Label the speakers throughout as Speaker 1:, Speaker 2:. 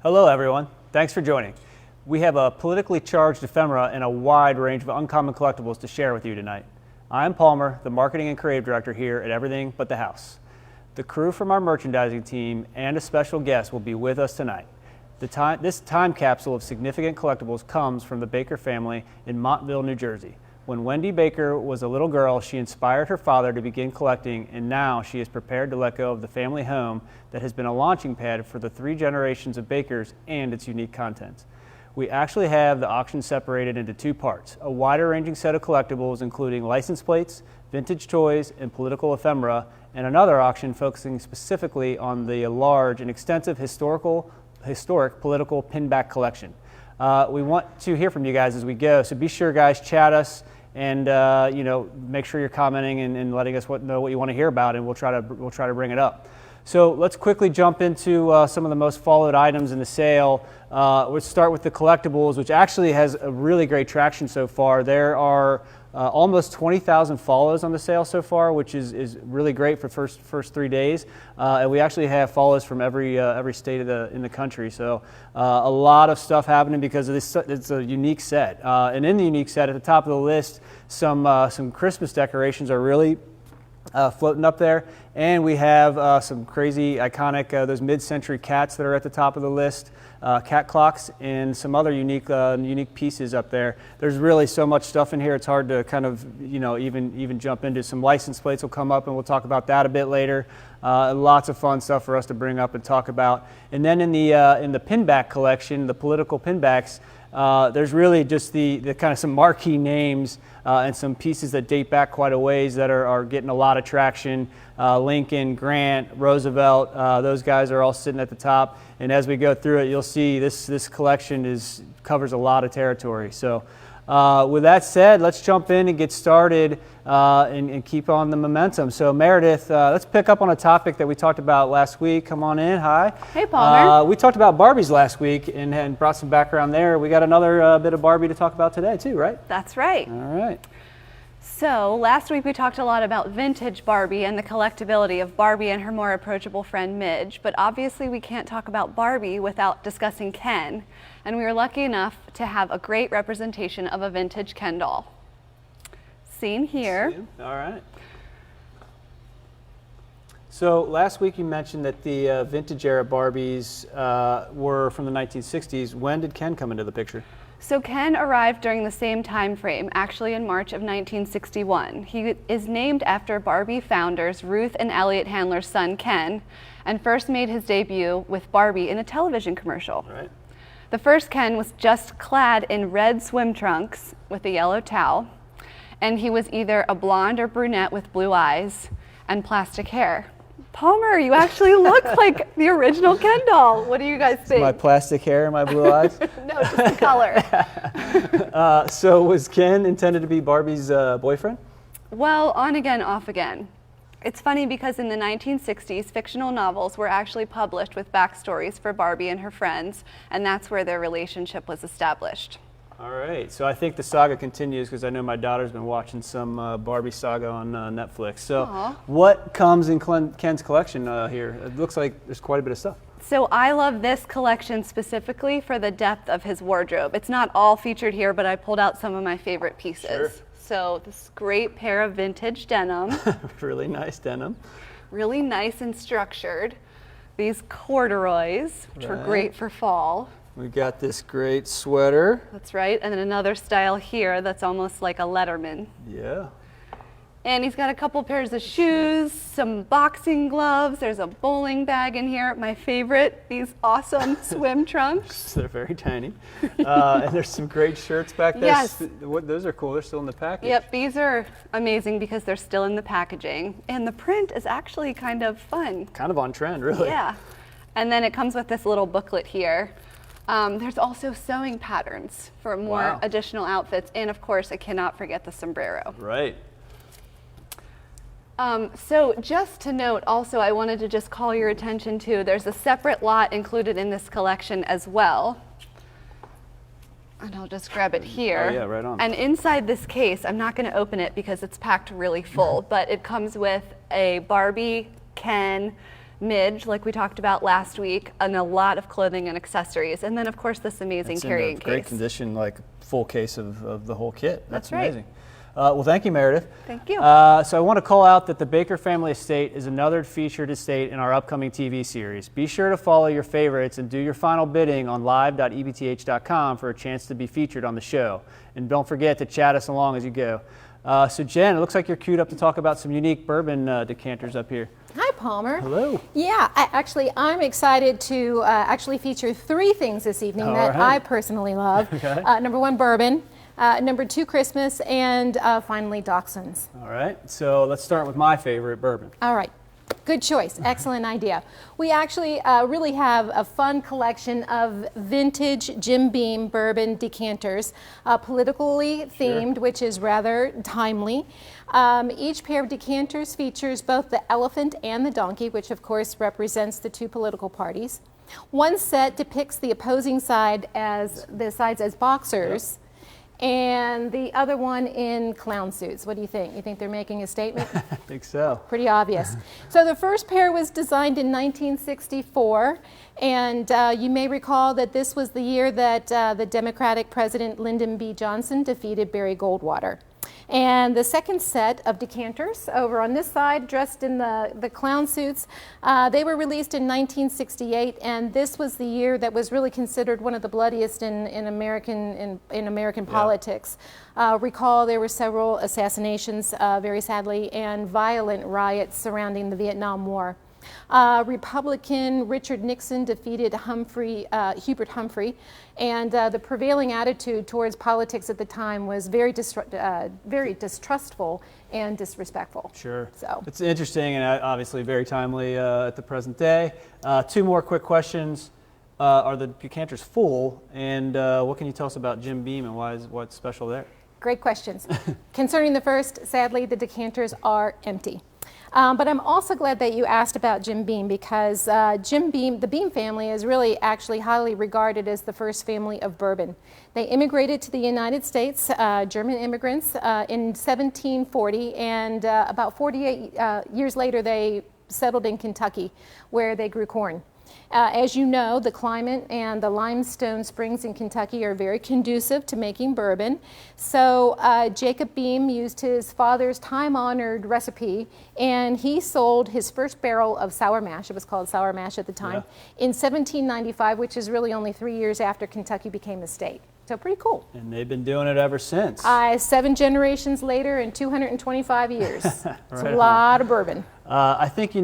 Speaker 1: Hello everyone, thanks for joining. We have a politically charged ephemera and a wide range of uncommon collectibles to share with you tonight. I'm Palmer, the Marketing and Creative Director here at Everything But the House. The crew from our merchandising team and a special guest will be with us tonight. This time capsule of significant collectibles comes from the Baker family in Montville, New Jersey. When Wendy Baker was a little girl, she inspired her father to begin collecting, and now she is prepared to let go of the family home that has been a launching pad for the 3 generations of Bakers and its unique contents. We actually have the auction separated into 2 parts, a wider ranging set of collectibles including license plates, vintage toys, and political ephemera, and another auction focusing specifically on the large and extensive historic political pinback collection. We want to hear from you guys as we go, so be sure guys, chat us and make sure you're commenting and letting us know what you want to hear about, and we'll try to bring it up. So let's quickly jump into some of the most followed items in the sale. Let's start with the collectibles, which actually has a really great traction so far. There are almost 20,000 follows on the sale so far, which is really great for first 3 days. And we actually have follows from every state in the country. So a lot of stuff happening because of this. It's a unique set. And in the unique set, at the top of the list, some Christmas decorations are really floating up there, and we have some crazy iconic those mid-century cats that are at the top of the list, cat clocks, and some other unique pieces up there. There's really so much stuff in here, it's hard to kind of even jump into. Some license plates will come up, and we'll talk about that a bit later. Lots of fun stuff for us to bring up and talk about. And then in the pinback collection, the political pinbacks, there's really just the kind of some marquee names and some pieces that date back quite a ways that are getting a lot of traction. Lincoln, Grant, Roosevelt, those guys are all sitting at the top. And as we go through it, you'll see this collection covers a lot of territory. So with that said, let's jump in and get started and keep on the momentum. So Meredith, let's pick up on a topic that we talked about last week. Come on in. Hi.
Speaker 2: Hey, Palmer.
Speaker 1: We talked about Barbies last week and brought some background there. We got another bit of Barbie to talk about today too, right?
Speaker 2: That's right.
Speaker 1: All right.
Speaker 2: So last week we talked a lot about vintage Barbie and the collectability of Barbie and her more approachable friend Midge, but obviously we can't talk about Barbie without discussing Ken, and we were lucky enough to have a great representation of a vintage Ken doll. Seen here.
Speaker 1: All right. So last week you mentioned that the vintage era Barbies were from the 1960s. When did Ken come into the picture?
Speaker 2: So Ken arrived during the same time frame, actually in March of 1961. He is named after Barbie founders Ruth and Elliot Handler's son Ken, and first made his debut with Barbie in a television commercial.
Speaker 1: Right.
Speaker 2: The first Ken was just clad in red swim trunks with a yellow towel, and he was either a blonde or brunette with blue eyes and plastic hair. Palmer, you actually look like the original Ken doll. What do you guys think?
Speaker 1: My plastic hair and my blue eyes?
Speaker 2: No, just the color.
Speaker 1: So was Ken intended to be Barbie's boyfriend?
Speaker 2: Well, on again, off again. It's funny because in the 1960s, fictional novels were actually published with backstories for Barbie and her friends, and that's where their relationship was established.
Speaker 1: All right, so I think the saga continues because I know my daughter's been watching some Barbie saga on Netflix. So what comes in Ken's collection here? It looks like there's quite a bit of stuff.
Speaker 2: So I love this collection specifically for the depth of his wardrobe. It's not all featured here, but I pulled out some of my favorite pieces.
Speaker 1: Sure.
Speaker 2: So this great pair of vintage denim.
Speaker 1: Really nice denim.
Speaker 2: Really nice and structured. These corduroys, which were great for fall.
Speaker 1: We got this great sweater.
Speaker 2: That's right, and then another style here that's almost like a Letterman.
Speaker 1: Yeah.
Speaker 2: And he's got a couple pairs of shoes, some boxing gloves, there's a bowling bag in here. My favorite, these awesome swim trunks.
Speaker 1: They're very tiny. And there's some great shirts back there.
Speaker 2: Yes.
Speaker 1: Those are cool, they're still in the package.
Speaker 2: Yep, these are amazing because they're still in the packaging. And the print is actually kind of fun.
Speaker 1: Kind of on trend, really.
Speaker 2: Yeah. And then it comes with this little booklet here. There's also sewing patterns for more additional outfits. And of course, I cannot forget the sombrero.
Speaker 1: Right.
Speaker 2: So just to note, also, I wanted to just call your attention to, there's a separate lot included in this collection as well. And I'll just grab it here.
Speaker 1: Oh yeah, right on.
Speaker 2: And inside this case, I'm not going to open it because it's packed really full, but it comes with a Barbie, Ken, Midge, like we talked about last week, and a lot of clothing and accessories. And then, of course, this amazing carrying
Speaker 1: in great
Speaker 2: case.
Speaker 1: condition, like full case of the whole kit.
Speaker 2: That's
Speaker 1: amazing.
Speaker 2: right.
Speaker 1: Well, thank you, Meredith.
Speaker 2: Thank you.
Speaker 1: So I want to call out that the Baker Family Estate is another featured estate in our upcoming TV series. Be sure to follow your favorites and do your final bidding on live.ebth.com for a chance to be featured on the show. And don't forget to chat us along as you go. So Jen, it looks like you're queued up to talk about some unique bourbon decanters up here.
Speaker 3: Hi, Palmer.
Speaker 1: Hello.
Speaker 3: Yeah, I'm excited to actually feature 3 things this evening that I personally love.
Speaker 1: Okay.
Speaker 3: Number 1, bourbon. Number 2, Christmas, and finally, Dachshunds.
Speaker 1: All right, so let's start with my favorite, bourbon.
Speaker 3: All right, good choice, excellent idea. We actually really have a fun collection of vintage Jim Beam bourbon decanters, politically themed, which is rather timely. Each pair of decanters features both the elephant and the donkey, which of course represents the 2 political parties. One set depicts the opposing side as boxers. Yep. And the other one in clown suits. What do you think? You think they're making a statement?
Speaker 1: I think so.
Speaker 3: Pretty obvious. So the first pair was designed in 1964, and you may recall that this was the year that the Democratic President Lyndon B. Johnson defeated Barry Goldwater. And the second set of decanters over on this side, dressed in the clown suits, they were released in 1968, and this was the year that was really considered one of the bloodiest in American politics. Recall there were several assassinations, very sadly, and violent riots surrounding the Vietnam War. Republican Richard Nixon defeated Hubert Humphrey, and the prevailing attitude towards politics at the time was very distrustful and disrespectful.
Speaker 1: Sure.
Speaker 3: So
Speaker 1: it's interesting and obviously very timely at the present day. 2 more quick questions. Are the decanters full? And what can you tell us about Jim Beam and what's special there?
Speaker 3: Great questions. Concerning the first, sadly, the decanters are empty. But I'm also glad that you asked about Jim Beam, because Jim Beam, the Beam family, is really actually highly regarded as the first family of bourbon. They immigrated to the United States, German immigrants, in 1740, and about 48 years later they settled in Kentucky, where they grew corn. As you know, the climate and the limestone springs in Kentucky are very conducive to making bourbon. So Jacob Beam used his father's time-honored recipe, and he sold his first barrel of sour mash, it was called sour mash at the time, in 1795, which is really only 3 years after Kentucky became a state. So pretty cool.
Speaker 1: And they've been doing it ever since.
Speaker 3: 7 generations later in 225 years. It's a lot of bourbon.
Speaker 1: I think I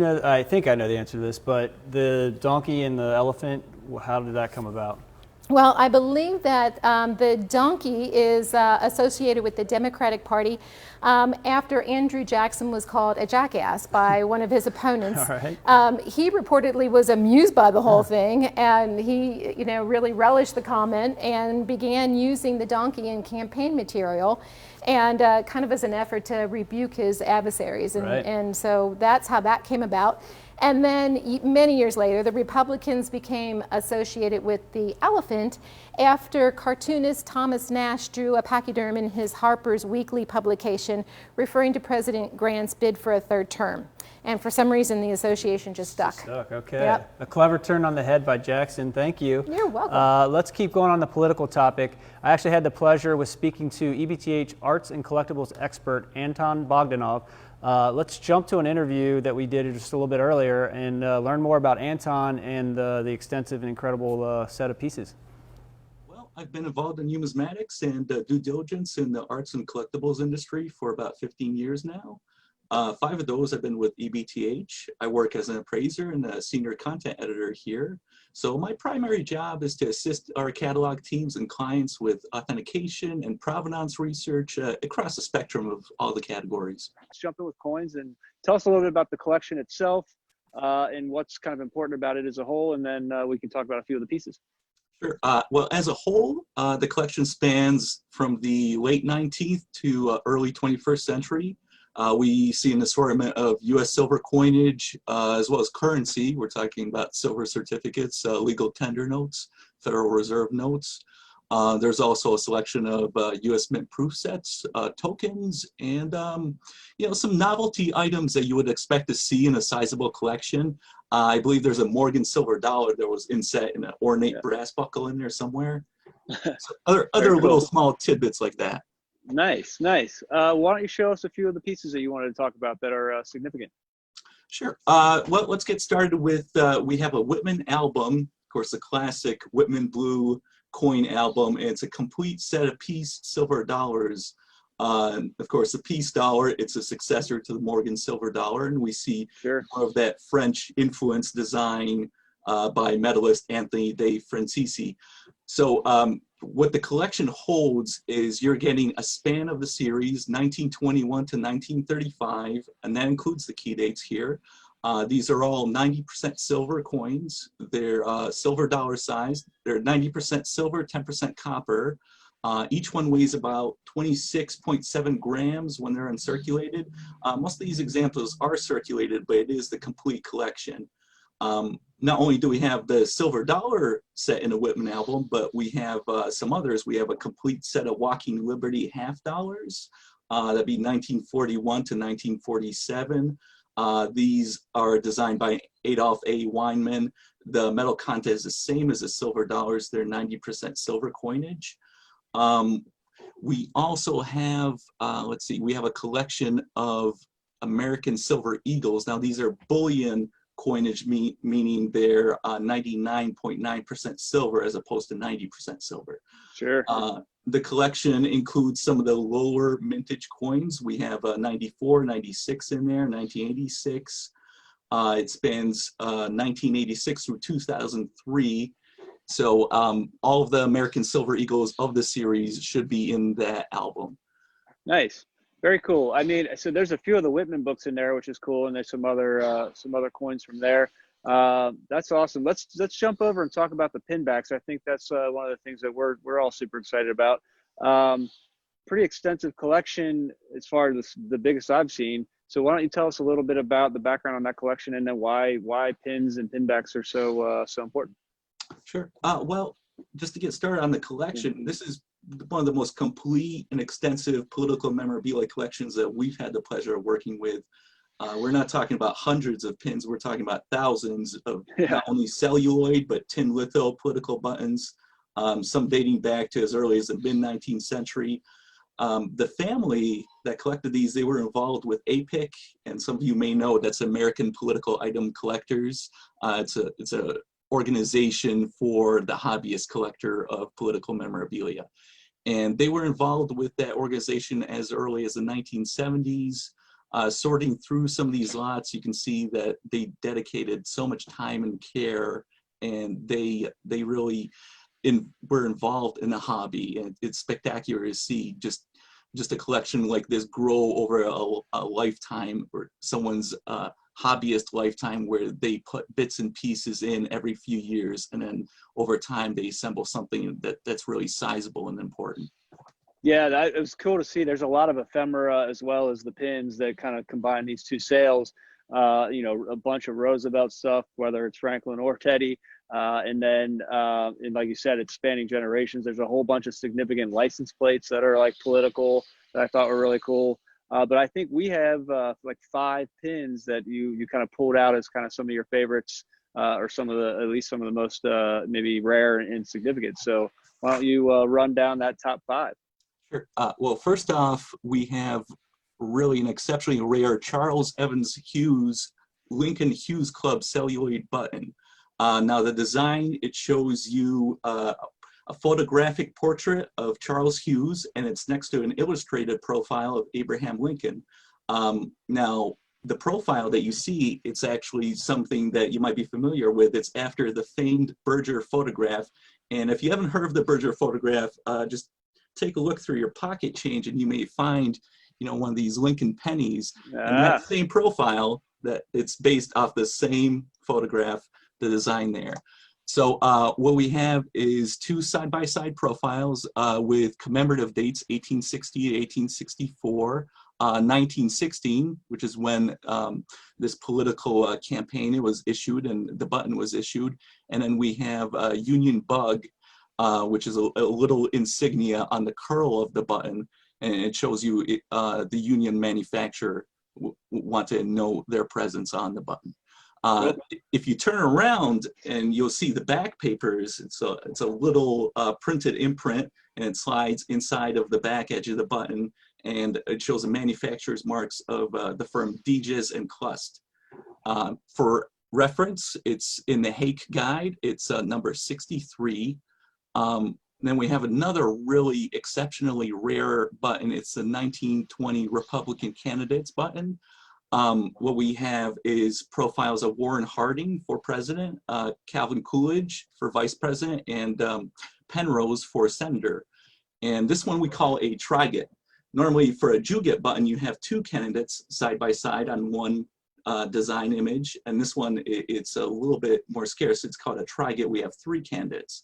Speaker 1: know the answer to this, but the donkey and the elephant, how did that come about?
Speaker 3: Well, I believe that the donkey is associated with the Democratic Party after Andrew Jackson was called a jackass by one of his opponents.
Speaker 1: All right.
Speaker 3: He reportedly was amused by the whole thing, and he, really relished the comment and began using the donkey in campaign material, and kind of as an effort to rebuke his adversaries. And so that's how that came about. And then many years later, the Republicans became associated with the elephant after cartoonist Thomas Nash drew a pachyderm in his Harper's Weekly publication referring to President Grant's bid for a 3rd term. And for some reason, the association just stuck.
Speaker 1: Okay.
Speaker 3: Yep.
Speaker 1: A clever turn on the head by Jackson. Thank you.
Speaker 3: You're welcome.
Speaker 1: Let's keep going on the political topic. I actually had the pleasure with speaking to EBTH Arts and Collectibles expert Anton Bogdanov. Let's jump to an interview that we did just a little bit earlier and learn more about Anton and the extensive and incredible set of pieces.
Speaker 4: Well, I've been involved in numismatics and due diligence in the arts and collectibles industry for about 15 years now. 5 of those have been with EBTH. I work as an appraiser and a senior content editor here. So my primary job is to assist our catalog teams and clients with authentication and provenance research across the spectrum of all the categories.
Speaker 1: Let's jump in with coins and tell us a little bit about the collection itself and what's kind of important about it as a whole, and then we can talk about a few of the pieces.
Speaker 4: Sure. Well, as a whole, the collection spans from the late 19th to early 21st century. We see an assortment of U.S. silver coinage as well as currency. We're talking about silver certificates, legal tender notes, Federal Reserve notes. There's also a selection of U.S. Mint proof sets, tokens, and some novelty items that you would expect to see in a sizable collection. I believe there's a Morgan silver dollar that was inset in an ornate brass buckle in there somewhere. So other little small tidbits like that.
Speaker 5: Nice, nice. Why don't you show us a few of the pieces that you wanted to talk about that are significant?
Speaker 4: Sure. Well, let's get started with, we have a Whitman album, of course, the classic Whitman Blue coin album, and it's a complete set of piece silver dollars. Of course, the piece dollar, it's a successor to the Morgan silver dollar, and we see more of that French influence design by medalist Anthony de Francisci. So what the collection holds is you're getting a span of the series 1921 to 1935, and that includes the key dates here. These are all 90% silver coins. They're silver dollar size. They're 90% silver, 10% copper. Each one weighs about 26.7 grams when they're uncirculated. Most of these examples are circulated, but it is the complete collection. Not only do we have the silver dollar set in the Whitman album, but we have some others. We have a complete set of Walking Liberty half dollars. That'd be 1941 to 1947. These are designed by Adolph A. Weinman. The metal content is the same as the silver dollars. They're 90% silver coinage. We also have, let's see, we have a collection of American silver eagles. Now these are bullion coinage, meaning they're 99.9% silver as opposed to 90% silver.
Speaker 5: Sure.
Speaker 4: The collection includes some of the lower mintage coins. We have 94, 96 in there, 1986. It spans 1986 through 2003. So all of the American Silver Eagles of the series should be in that album.
Speaker 5: Nice. Very cool. I mean, so there's a few of the Whitman books in there, which is cool, and there's some other coins from there. That's awesome. Let's jump over and talk about the Pinbacks. I think that's one of the things that we're all super excited about. Pretty extensive collection as far as the biggest I've seen. So why don't you tell us a little bit about the background on that collection, and then why pins and Pinbacks are so important?
Speaker 4: Sure. Well, just to get started on the collection, this is one of the most complete and extensive political memorabilia collections that we've had the pleasure of working with. We're not talking about hundreds of pins, we're talking about thousands of not only celluloid, but tin litho political buttons, some dating back to as early as the mid-19th century. The family that collected these, they were involved with APIC, and some of you may know that's American Political Item Collectors. It's a organization for the hobbyist collector of political memorabilia. And they were involved with that organization as early as the 1970s. Sorting through some of these lots, you can see that they dedicated so much time and care, and they really were involved in the hobby. And it's spectacular to see just a collection like this grow over a lifetime, or someone's hobbyist lifetime, where they put bits and pieces in every few years, and then over time they assemble something that's really sizable and important.
Speaker 5: Yeah, it was cool to see. There's a lot of ephemera as well as the pins that kind of combine these two sales. A bunch of Roosevelt stuff, whether it's Franklin or Teddy. And then, and like you said, it's spanning generations. There's a whole bunch of significant license plates that are like political that I thought were really cool. But I think we have like 5 pins that you kind of pulled out as kind of some of your favorites, or at least some of the most maybe rare and significant. So why don't you run down that top 5?
Speaker 4: Sure. Well, first off, we have really an exceptionally rare Charles Evans Hughes Lincoln Hughes Club celluloid button. Now the design, it shows you a photographic portrait of Charles Hughes, and it's next to an illustrated profile of Abraham Lincoln. Now the profile that you see, it's actually something that you might be familiar with. It's after the famed Berger photograph. And if you haven't heard of the Berger photograph, just take a look through your pocket change and you may find, one of these Lincoln pennies. And that same profile, that it's based off the same photograph, the design there. So what we have is 2 side-by-side profiles with commemorative dates, 1860 to 1864, 1916, which is when this political campaign was issued and the button was issued. And then we have Union Bug, which is a little insignia on the curl of the button, and it shows you the union manufacturer want to know their presence on the button. If you turn around, and you'll see the back papers, it's a little printed imprint, and it slides inside of the back edge of the button, and it shows the manufacturer's marks of the firm Deges and Clust. For reference, it's in the Hake Guide. It's number 63. Then we have another really exceptionally rare button. It's the 1920 Republican candidates button. What we have is profiles of Warren Harding for president, Calvin Coolidge for vice president, and Penrose for senator. And this one we call a Triget. Normally for a Juget button, you have two candidates side by side on one design image. And this one, it's a little bit more scarce. It's called a Triget. We have three candidates.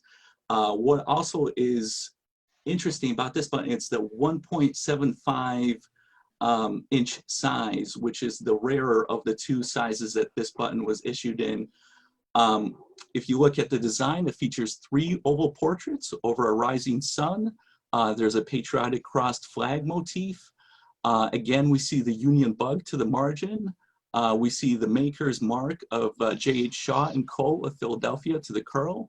Speaker 4: What also is interesting about this button, it's the 1.75 inch size, which is the rarer of the two sizes that this button was issued in. If you look at the design, it features three oval portraits over a rising sun. There's a patriotic crossed flag motif. Again, we see the Union bug to the margin. We see the maker's mark of J.H. Shaw and Co. of Philadelphia to the curl.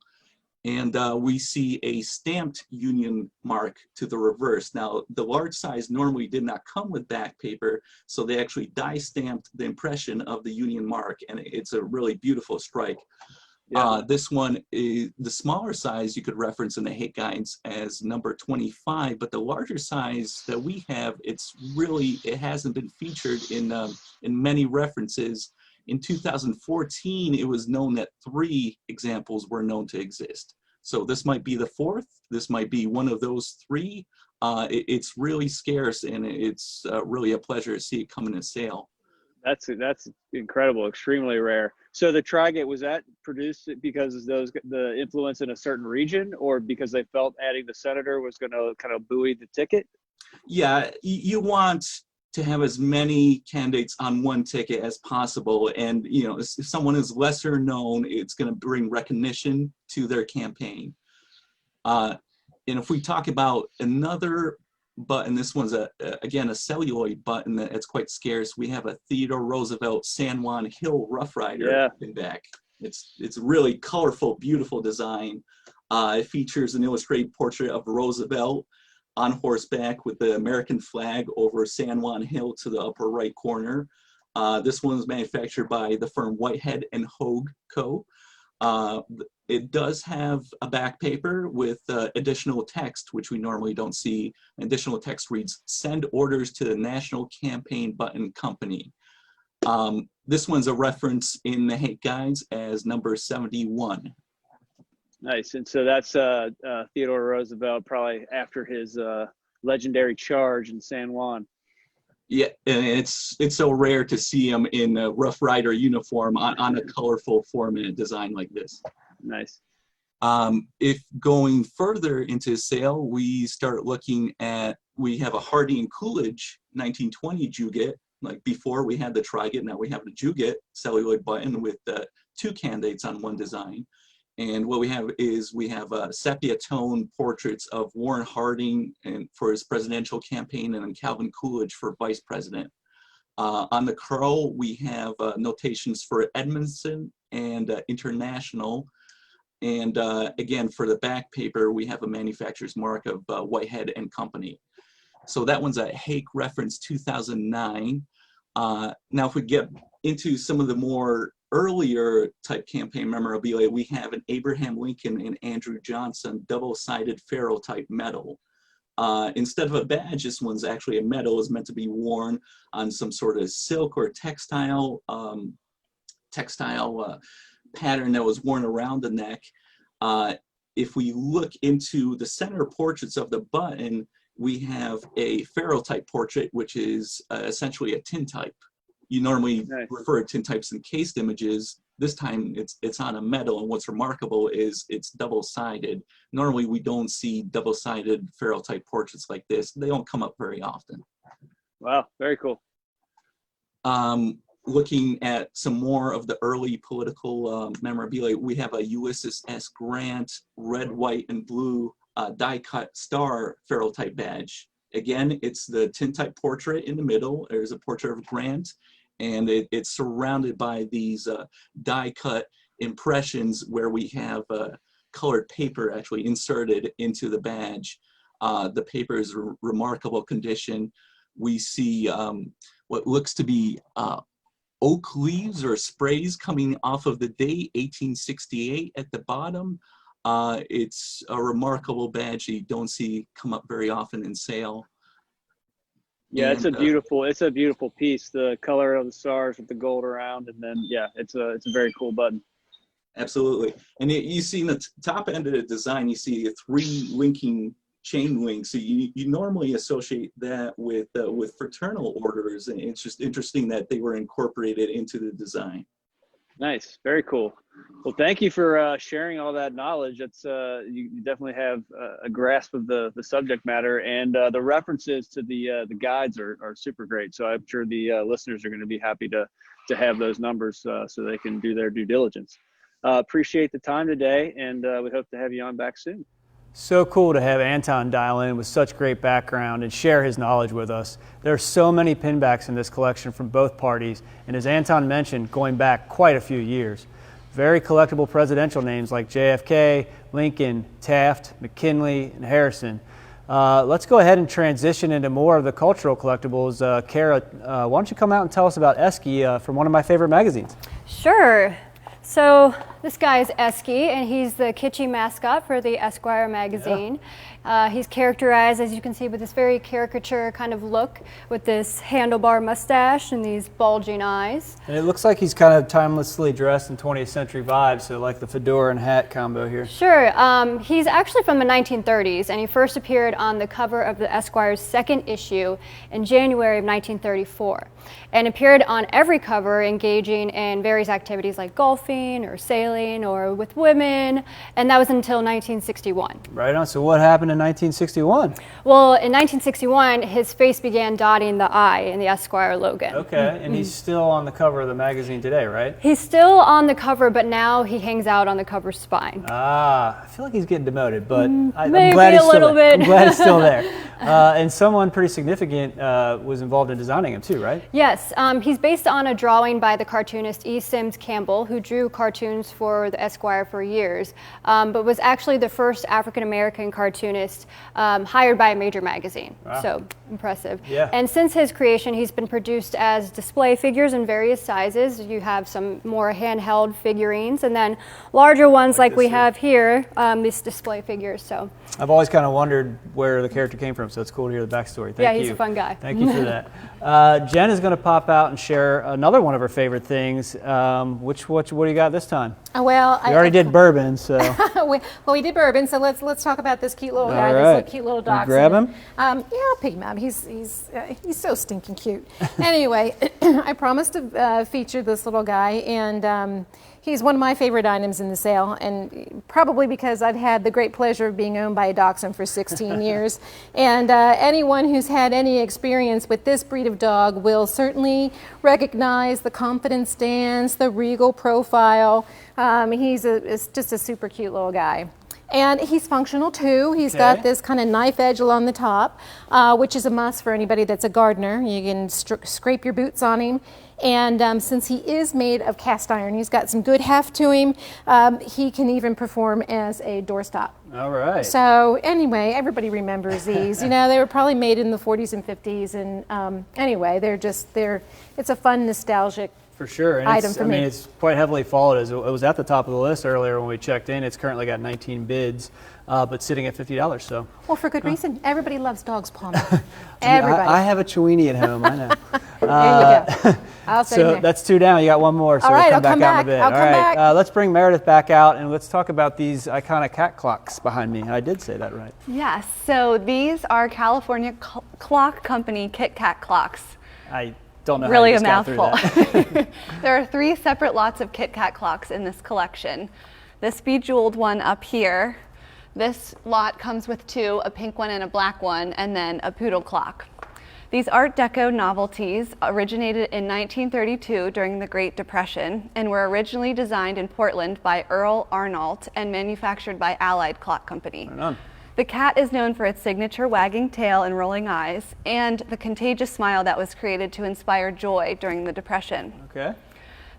Speaker 4: And we see a stamped Union mark to the reverse. Now, the large size normally did not come with back paper, so they actually die stamped the impression of the Union mark, and it's a really beautiful strike. Yeah. This one is the smaller size you could reference in the Hake Guides as number 25, but the larger size that we have, it hasn't been featured in many references. In 2014, it was known that 3 examples were known to exist. So this might be the 4th. This might be one of those 3. It's really scarce, and it's really a pleasure to see it come into sale.
Speaker 5: That's incredible, extremely rare. So the Triget, was that produced because of the influence in a certain region, or because they felt adding the senator was going to kind of buoy the ticket?
Speaker 4: Yeah, you want to have as many candidates on one ticket as possible, and if someone is lesser known, it's going to bring recognition to their campaign. And if we talk about another button, this one's again a celluloid button that's quite scarce. We have a Theodore Roosevelt San Juan Hill Rough Rider pinback. It's a really colorful, beautiful design. It features an illustrated portrait of Roosevelt on horseback with the American flag over San Juan Hill to the upper right corner. This one is manufactured by the firm Whitehead and Hogue Co. It does have a back paper with additional text, which we normally don't see. Additional text reads, "Send orders to the National Campaign Button Company." This one's a reference in the Hake Guides as number 71.
Speaker 5: Nice. And so that's Theodore Roosevelt, probably after his legendary charge in San Juan.
Speaker 4: Yeah, and it's so rare to see him in a Rough Rider uniform on a colorful format design like this.
Speaker 5: Nice.
Speaker 4: If going further into sale, we start looking at, we have a Harding and Coolidge 1920 Juget. Like before we had the Triget, now we have the Juget celluloid button with 2 candidates on one design. And what we have is sepia tone portraits of Warren Harding and for his presidential campaign, and then Calvin Coolidge for vice president. On the curl, we have notations for Edmondson and International. And again, for the back paper, we have a manufacturer's mark of Whitehead and Company. So that one's a Hake reference 2009. Now, if we get into some of the more earlier type campaign memorabilia, we have an Abraham Lincoln and Andrew Johnson double-sided ferrule type medal. Instead of a badge, this one's actually a medal. Is meant to be worn on some sort of silk or textile pattern that was worn around the neck. If we look into the center portraits of the button, we have a ferrule type portrait, which is essentially a tintype. You normally refer to tintypes in cased images. This time it's on a medal, and what's remarkable is it's double-sided. Normally we don't see double-sided ferrule type portraits like this. They don't come up very often.
Speaker 5: Wow, very cool.
Speaker 4: looking at some more of the early political memorabilia, we have a Ulysses S. Grant red, white, and blue die-cut star ferrule-type badge. Again, it's the tintype portrait in the middle. There's a portrait of Grant, and it's surrounded by these die-cut impressions where we have colored paper actually inserted into the badge. The paper is remarkable condition. We see what looks to be oak leaves or sprays coming off of the date 1868 at the bottom. It's a remarkable badge that you don't see come up very often in sale.
Speaker 5: Yeah,
Speaker 4: And,
Speaker 5: it's a beautiful piece. The color of the stars with the gold around, and then yeah, it's a very cool button.
Speaker 4: Absolutely. And you see in the top end of the design, you see 3 linking chain links. So you normally associate that with fraternal orders, and it's just interesting that they were incorporated into the design.
Speaker 5: Nice, very cool. Well, thank you for sharing all that knowledge. It's you definitely have a grasp of the subject matter, and the references to the guides are super great. So I'm sure the listeners are going to be happy to have those numbers so they can do their due diligence. Appreciate the time today, and we hope to have you on back soon.
Speaker 1: So cool to have Anton dial in with such great background and share his knowledge with us. There are so many pinbacks in this collection from both parties, and as Anton mentioned, going back quite a few years. Very collectible presidential names like JFK, Lincoln, Taft, McKinley, and Harrison. Let's go ahead and transition into more of the cultural collectibles. Kara, why don't you come out and tell us about Esky from one of my favorite magazines?
Speaker 6: Sure. So this guy is Esky, and he's the kitschy mascot for the Esquire magazine. He's characterized, as you can see, with this very caricature kind of look, with this handlebar mustache and these bulging eyes.
Speaker 1: And it looks like he's kind of timelessly dressed in 20th century vibes, so like the fedora and hat combo here.
Speaker 6: Sure. He's actually from the 1930s, and he first appeared on the cover of the Esquire's second issue in January of 1934, and appeared on every cover engaging in various activities like golfing or sailing or with women, and that was until 1961.
Speaker 1: Right on. So what happened in 1961?
Speaker 6: Well, in 1961, his face began dotting the I in the Esquire logo.
Speaker 1: Okay, and he's still on the cover of the magazine today, right?
Speaker 6: He's still on the cover, but now he hangs out on the cover spine.
Speaker 1: Ah, I feel like he's getting demoted, but I'm
Speaker 6: Maybe
Speaker 1: glad he's
Speaker 6: a little
Speaker 1: still there.
Speaker 6: bit.
Speaker 1: I'm glad he's still there. And someone pretty significant was involved in designing him too, right?
Speaker 6: Yes, he's based on a drawing by the cartoonist E. Sims Campbell, who drew cartoons for the Esquire for years, but was actually the first African-American cartoonist hired by a major magazine. Wow. So impressive.
Speaker 1: Yeah.
Speaker 6: And since his creation, he's been produced as display figures in various sizes. You have some more handheld figurines, and then larger ones like we have here, these display figures. So
Speaker 1: I've always kind of wondered where the character came from, so it's cool to hear the backstory. Thank you.
Speaker 6: yeah, he's a fun guy.
Speaker 1: Thank you for that. Jen is going to pop out and share another one of her favorite things. What do you got this time?
Speaker 3: Well,
Speaker 1: We already did bourbon, so.
Speaker 3: we did bourbon, so let's talk about this cute little guy,
Speaker 1: All
Speaker 3: this
Speaker 1: right.
Speaker 3: little cute little
Speaker 1: You
Speaker 3: dachshund.
Speaker 1: grab him?
Speaker 3: Yeah, I'll pick him up. He's so stinking cute. Anyway, I promised to feature this little guy, and he's one of my favorite items in the sale, and probably because I've had the great pleasure of being owned by a dachshund for 16 years. And anyone who's had any experience with this breed of dog will certainly recognize the confident stance, the regal profile. He's just a super cute little guy. And he's functional too. He's got this kind of knife edge along the top, which is a must for anybody that's a gardener. You can scrape your boots on him. And since he is made of cast iron, he's got some good heft to him. He can even perform as a doorstop.
Speaker 1: All right.
Speaker 3: So anyway, everybody remembers these. You know, they were probably made in the 40s and 50s. And anyway, it's a fun, nostalgic
Speaker 1: For sure. And
Speaker 3: item for me.
Speaker 1: it's quite heavily followed. As it was at the top of the list earlier when we checked in. It's currently got 19 bids, but sitting at $50. So.
Speaker 3: Well, for good reason. Everybody loves dogs, Palmer. Everybody.
Speaker 1: I have a Chewini at home. I know.
Speaker 3: There you go. I'll say
Speaker 1: So
Speaker 3: next.
Speaker 1: that's 2 down. You got 1 more. So
Speaker 3: All
Speaker 1: we'll
Speaker 3: right,
Speaker 1: come
Speaker 3: I'll come
Speaker 1: back out in a
Speaker 3: back.
Speaker 1: bit.
Speaker 3: I'll
Speaker 1: All
Speaker 3: come
Speaker 1: right.
Speaker 3: back.
Speaker 1: Let's bring Meredith back out and let's talk about these iconic cat clocks behind me. I did say that right.
Speaker 2: Yes, so these are California Clock Company Kit Kat clocks.
Speaker 1: I don't know
Speaker 2: Really
Speaker 1: how
Speaker 2: a
Speaker 1: you just got through
Speaker 2: mouthful.
Speaker 1: that.
Speaker 2: There are 3 separate lots of Kit Kat clocks in this collection. This bejeweled one up here. This lot comes with 2, a pink one and a black one, and then a poodle clock. These Art Deco novelties originated in 1932 during the Great Depression and were originally designed in Portland by Earl Arnault and manufactured by Allied Clock Company.
Speaker 1: Right on.
Speaker 2: The cat is known for its signature wagging tail and rolling eyes and the contagious smile that was created to inspire joy during the Depression.
Speaker 1: Okay.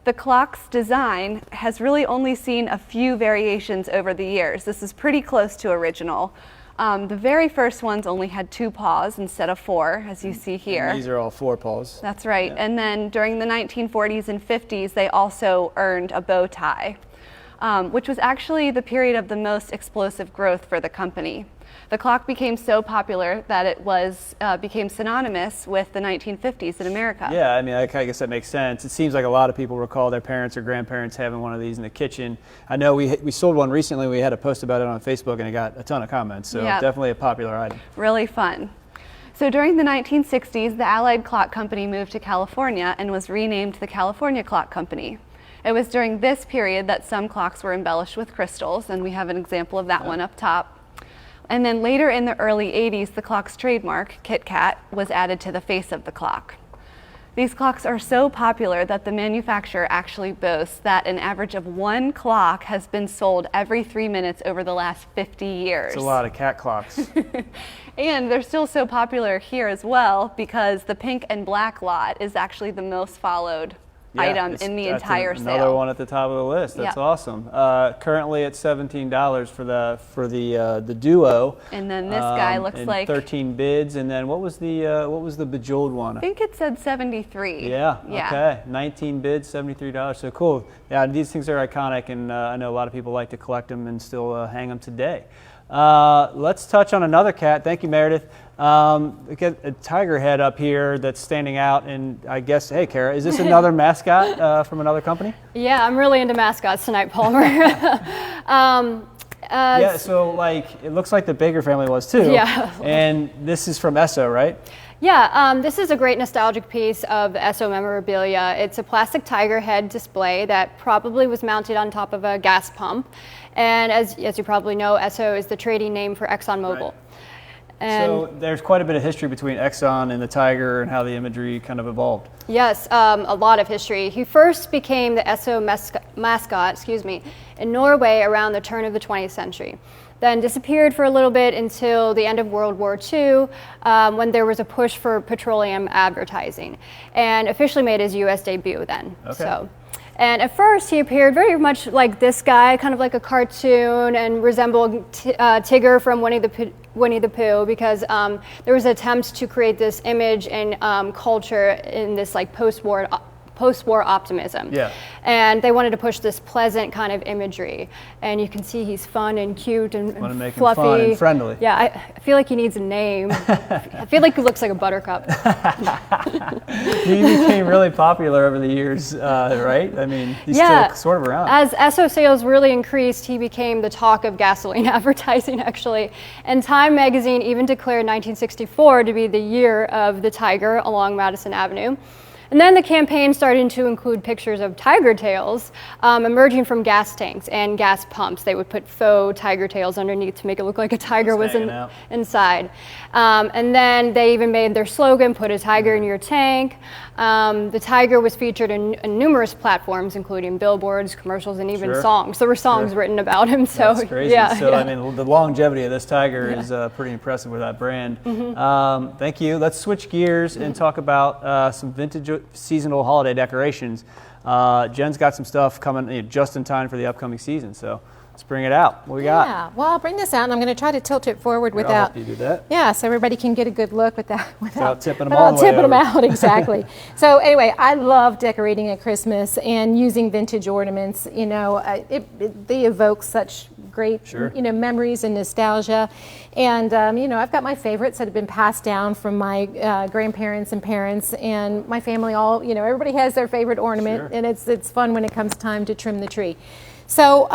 Speaker 2: The clock's design has really only seen a few variations over the years. This is pretty close to original. The very first ones only had 2 paws instead of 4, as you see here.
Speaker 1: And these are all 4 paws.
Speaker 2: That's right.
Speaker 1: Yeah.
Speaker 2: And then during the 1940s and 50s, they also earned a bow tie, which was actually the period of the most explosive growth for the company. The clock became so popular that it became synonymous with the 1950s in America.
Speaker 1: Yeah, I mean, I guess that makes sense. It seems like a lot of people recall their parents or grandparents having one of these in the kitchen. I know we sold one recently. We had a post about it on Facebook, and it got a ton of comments. So
Speaker 2: Yep.
Speaker 1: Definitely a popular item.
Speaker 2: Really fun. So during the 1960s, the Allied Clock Company moved to California and was renamed the California Clock Company. It was during this period that some clocks were embellished with crystals, and we have an example of that one up top. And then later in the early 80s, the clock's trademark, Kit Kat, was added to the face of the clock. These clocks are so popular that the manufacturer actually boasts that an average of 1 clock has been sold every 3 minutes over the last 50 years.
Speaker 1: It's a lot of cat clocks.
Speaker 2: And they're still so popular here as well because the pink and black lot is actually the most followed item in the entire sale.
Speaker 1: Another one at the top of the list. That's
Speaker 2: Yep.
Speaker 1: awesome. Currently at $17 for the duo.
Speaker 2: And then this guy looks
Speaker 1: and
Speaker 2: like
Speaker 1: 13 bids. And then what was the bejeweled one?
Speaker 2: I think it said 73.
Speaker 1: Yeah. Okay. 19 bids, $73. So cool. Yeah, these things are iconic, and I know a lot of people like to collect them and still hang them today. Let's touch on another cat. Thank you, Meredith. We got a tiger head up here that's standing out, and I guess, hey, Kara, is this another mascot from another company?
Speaker 6: Yeah, I'm really into mascots tonight, Palmer.
Speaker 1: Yeah, so like it looks like the Baker family was too.
Speaker 6: Yeah.
Speaker 1: And this is from Esso, right?
Speaker 6: Yeah, this is a great nostalgic piece of Esso memorabilia. It's a plastic tiger head display that probably was mounted on top of a gas pump. And as you probably know, Esso is the trading name for ExxonMobil.
Speaker 1: Right.
Speaker 6: And
Speaker 1: So there's quite a bit of history between Exxon and the tiger and how the imagery kind of evolved.
Speaker 6: yes, a lot of history. He first became the Esso mascot, in Norway around the turn of the 20th century. Then disappeared for a little bit until the end of World War II, when there was a push for petroleum advertising, and officially made his U.S. debut then.
Speaker 1: Okay.
Speaker 6: And at first, he appeared very much like this guy, kind of like a cartoon, and resembled Tigger from Winnie the Pooh, because there was attempts to create this image and culture in this like post-war optimism.
Speaker 1: Yeah.
Speaker 6: And they wanted to push this pleasant kind of imagery. And you can see he's fun and cute and
Speaker 1: Want to make him
Speaker 6: fluffy.
Speaker 1: fun and friendly.
Speaker 6: Yeah, I feel like he needs a name. I feel like he looks like a buttercup.
Speaker 1: He became really popular over the years, right? I mean, he's still sort of around.
Speaker 6: As Esso sales really increased, he became the talk of gasoline advertising, actually. And Time magazine even declared 1964 to be the year of the tiger along Madison Avenue. And then the campaign started to include pictures of tiger tails emerging from gas tanks and gas pumps. They would put faux tiger tails underneath to make it look like a tiger was inside. And then they even made their slogan, "Put a tiger in your tank." The tiger was featured in numerous platforms, including billboards, commercials, and even songs. There were songs written about him. So
Speaker 1: that's crazy.
Speaker 6: Yeah,
Speaker 1: so
Speaker 6: yeah.
Speaker 1: I mean, the longevity of this tiger is pretty impressive with that brand. Thank you. Let's switch gears and talk about some vintage seasonal holiday decorations. Jen's got some stuff coming just in time for the upcoming season, so let's bring it out. What we got?
Speaker 3: Yeah, well, I'll bring this out, and I'm going to try to tilt it forward
Speaker 1: I'll
Speaker 3: without.
Speaker 1: help you do that.
Speaker 3: Yeah, so everybody can get a good look without
Speaker 1: tipping them all the way
Speaker 3: tipping them
Speaker 1: over.
Speaker 3: out, exactly. So anyway, I love decorating at Christmas and using vintage ornaments. You know, they evoke such great, memories and nostalgia. And I've got my favorites that have been passed down from my grandparents and parents, and my family. All everybody has their favorite ornament, and it's fun when it comes time to trim the tree. So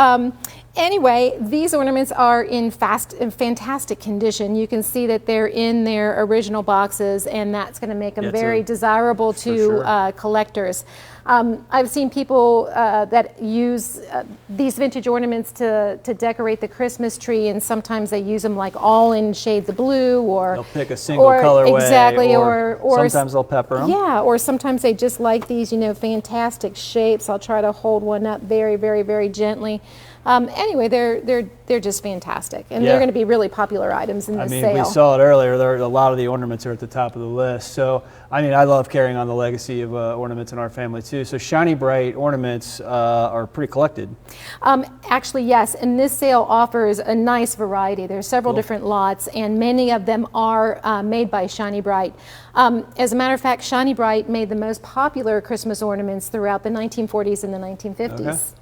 Speaker 3: Anyway, these ornaments are in fantastic condition. You can see that they're in their original boxes, and that's going to make them very desirable to collectors. I've seen people that use these vintage ornaments to decorate the Christmas tree, and sometimes they use them like all in shades of blue, or
Speaker 1: they'll pick a single colorway,
Speaker 3: exactly,
Speaker 1: or sometimes they'll pepper them.
Speaker 3: Yeah, or sometimes they just like these, you know, fantastic shapes. I'll try to hold one up very, very, very gently. Anyway, they're just fantastic, and they're going to be really popular items in this sale.
Speaker 1: We saw it earlier. A lot of the ornaments are at the top of the list. So, I mean, I love carrying on the legacy of ornaments in our family too. So, shiny bright ornaments are pretty collected.
Speaker 3: Actually, yes, and this sale offers a nice variety. There's several different lots, and many of them are made by Shiny Bright. As a matter of fact, Shiny Bright made the most popular Christmas ornaments throughout the 1940s and the 1950s. Okay.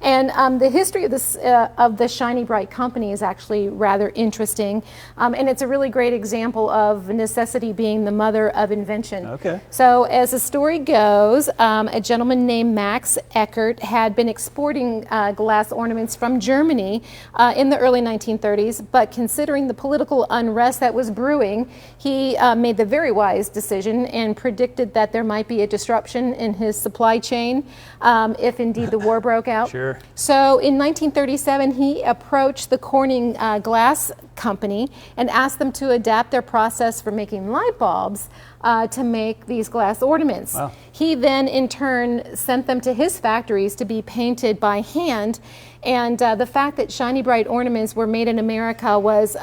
Speaker 3: And the history of this of the Shiny Bright company is actually rather interesting, and it's a really great example of necessity being the mother of invention. Okay. So as the story goes, a gentleman named Max Eckert had been exporting glass ornaments from Germany in the early 1930s, but considering the political unrest that was brewing, he made the very wise decision and predicted that there might be a disruption in his supply chain if indeed the war broke out.
Speaker 1: Sure.
Speaker 3: So in 1937, he approached the Corning Glass Company and asked them to adapt their process for making light bulbs to make these glass ornaments. Wow. He then, in turn, sent them to his factories to be painted by hand. And the fact that Shiny Bright ornaments were made in America was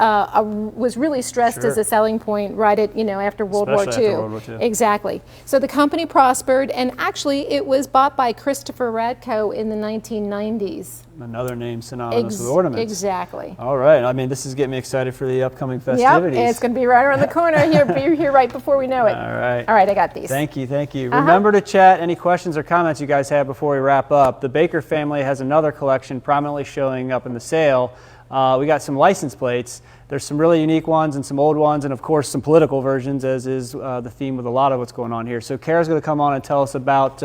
Speaker 3: really stressed as a selling point right at, after World War II.
Speaker 1: After World War II.
Speaker 3: Exactly. So the company prospered, and actually it was bought by Christopher Radko in the 1990s.
Speaker 1: Another name synonymous with ornaments.
Speaker 3: Exactly.
Speaker 1: All right. I mean, this is getting me excited for the upcoming festivities.
Speaker 3: Yep, it's going to be right around the corner here. Be here right before we know it.
Speaker 1: All right.
Speaker 3: All right, I got these.
Speaker 1: Thank you. Remember to chat any questions or comments you guys have before we wrap up. The Baker family has another collection prominently showing up in the sale. We got some license plates. There's some really unique ones and some old ones, and of course some political versions, as is the theme with a lot of what's going on here. So Kara's going to come on and tell us about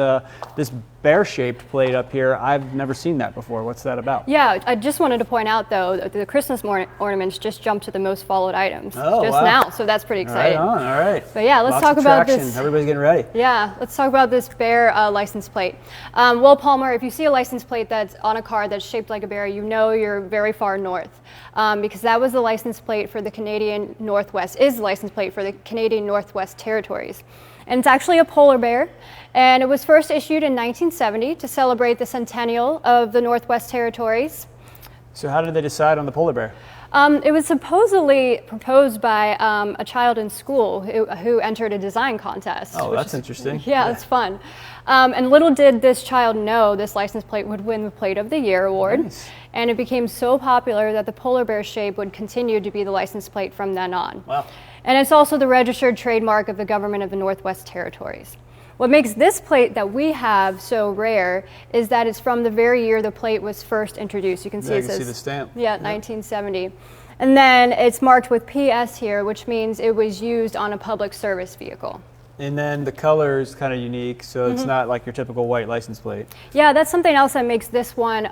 Speaker 1: this bear-shaped plate up here. I've never seen that before. What's that about?
Speaker 6: Yeah, I just wanted to point out, though, that the Christmas ornaments just jumped to the most followed items now, so that's pretty exciting.
Speaker 1: Right on, all right.
Speaker 6: But yeah, let's talk about this.
Speaker 1: Everybody's getting ready.
Speaker 6: Yeah, let's talk about this bear license plate. Well, Palmer, if you see a license plate that's on a car that's shaped like a bear, you know you're very far north, because that was the license plate for the Canadian Northwest, is the license plate for the Canadian Northwest Territories. And it's actually a polar bear, and it was first issued in 1970 to celebrate the centennial of the Northwest Territories.
Speaker 1: So how did they decide on the polar bear?
Speaker 6: It was supposedly proposed by a child in school who entered a design contest.
Speaker 1: Oh, that's interesting.
Speaker 6: Yeah, it's fun. And little did this child know this license plate would win the Plate of the Year award. Nice. And it became so popular that the polar bear shape would continue to be the license plate from then on. Wow. And it's also the registered trademark of the government of the Northwest Territories. What makes this plate that we have so rare is that it's from the very year the plate was first introduced. You can see
Speaker 1: it says, see the stamp.
Speaker 6: Yeah, 1970. And then it's marked with PS here, which means it was used on a public service vehicle.
Speaker 1: And then the color is kind of unique, so it's not like your typical white license plate.
Speaker 6: Yeah, that's something else that makes this one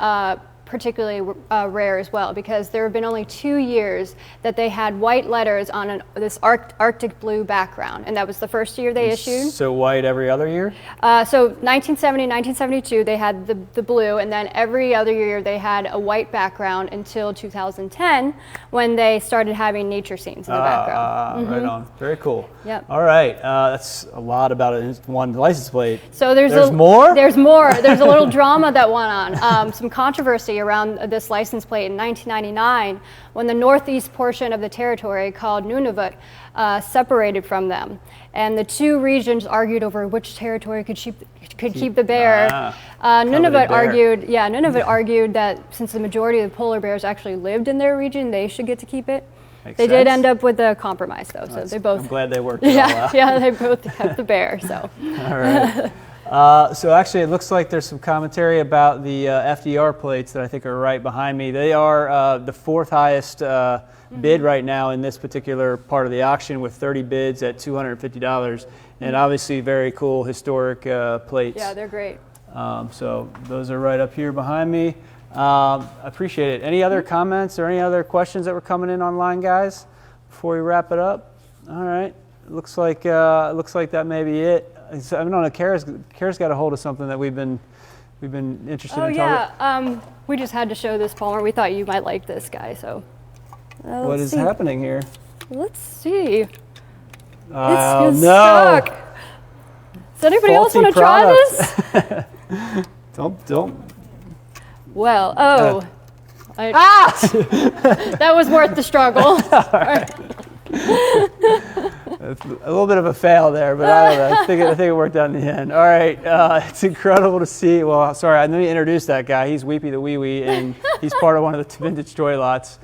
Speaker 6: particularly rare as well, because there have been only 2 years that they had white letters on this Arctic blue background, and that was the first year they issued.
Speaker 1: So white every other year?
Speaker 6: So 1970, 1972, they had the blue, and then every other year they had a white background until 2010, when they started having nature scenes in the background.
Speaker 1: Right on. Very cool.
Speaker 6: Yep.
Speaker 1: All right. That's a lot about it in one license plate.
Speaker 6: So there's
Speaker 1: more?
Speaker 6: There's more. There's a little drama that went on. Some controversy around this license plate in 1999, when the northeast portion of the territory, called Nunavut, separated from them, and the two regions argued over which territory could keep the bear. Nunavut argued that since the majority of the polar bears actually lived in their region, they should get to keep it. They did end up with a compromise, though. So they both.
Speaker 1: I'm glad they worked it all out.
Speaker 6: Yeah, they both kept the bear. So.
Speaker 1: All right. So actually, it looks like there's some commentary about the FDR plates that I think are right behind me. They are the fourth highest bid right now in this particular part of the auction, with 30 bids at $250, and obviously very cool historic plates.
Speaker 6: Yeah, they're great.
Speaker 1: So those are right up here behind me. Appreciate it. Any other comments or any other questions that were coming in online, guys, before we wrap it up? All right. Looks like that may be it. I don't know. Kara's got a hold of something that we've been interested in.
Speaker 6: Yeah. We just had to show this, Palmer. We thought you might like this guy. So.
Speaker 1: What is happening here?
Speaker 6: Let's see.
Speaker 1: Oh
Speaker 6: it's
Speaker 1: no!
Speaker 6: Stuck. Does anybody else want to try this?
Speaker 1: Don't.
Speaker 6: Well, that was worth the struggle.
Speaker 1: It's a little bit of a fail there, but I don't know. I think it worked out in the end. All right, it's incredible to see. Well, sorry, I need to introduce that guy. He's Weepy the Wee Wee, and he's part of one of the vintage toy lots.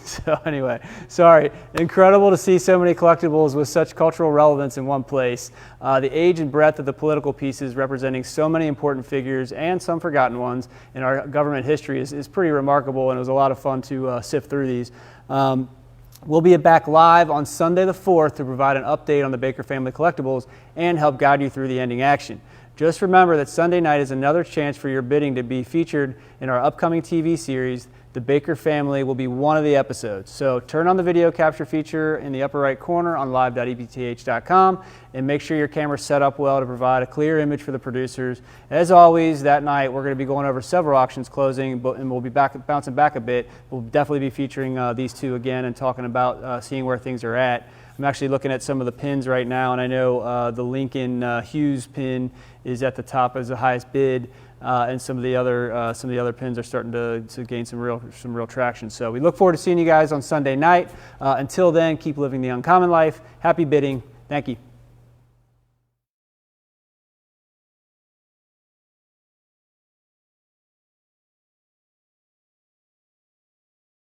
Speaker 1: So anyway, sorry. Incredible to see so many collectibles with such cultural relevance in one place. The age and breadth of the political pieces representing so many important figures and some forgotten ones in our government history is pretty remarkable, and it was a lot of fun to sift through these. We'll be back live on Sunday the 4th to provide an update on the Baker family collectibles and help guide you through the ending action. Just remember that Sunday night is another chance for your bidding to be featured in our upcoming TV series. The Baker family will be one of the episodes. So turn on the video capture feature in the upper right corner on live.ebth.com and make sure your camera's set up well to provide a clear image for the producers. As always, that night we're going to be going over several auctions closing, and we'll be bouncing back a bit. We'll definitely be featuring these two again and talking about seeing where things are at. I'm actually looking at some of the pins right now, and I know the Lincoln Hughes pin is at the top as the highest bid. And some of the other pins are starting to gain some real traction. So we look forward to seeing you guys on Sunday night. Until then, keep living the uncommon life. Happy bidding. Thank you.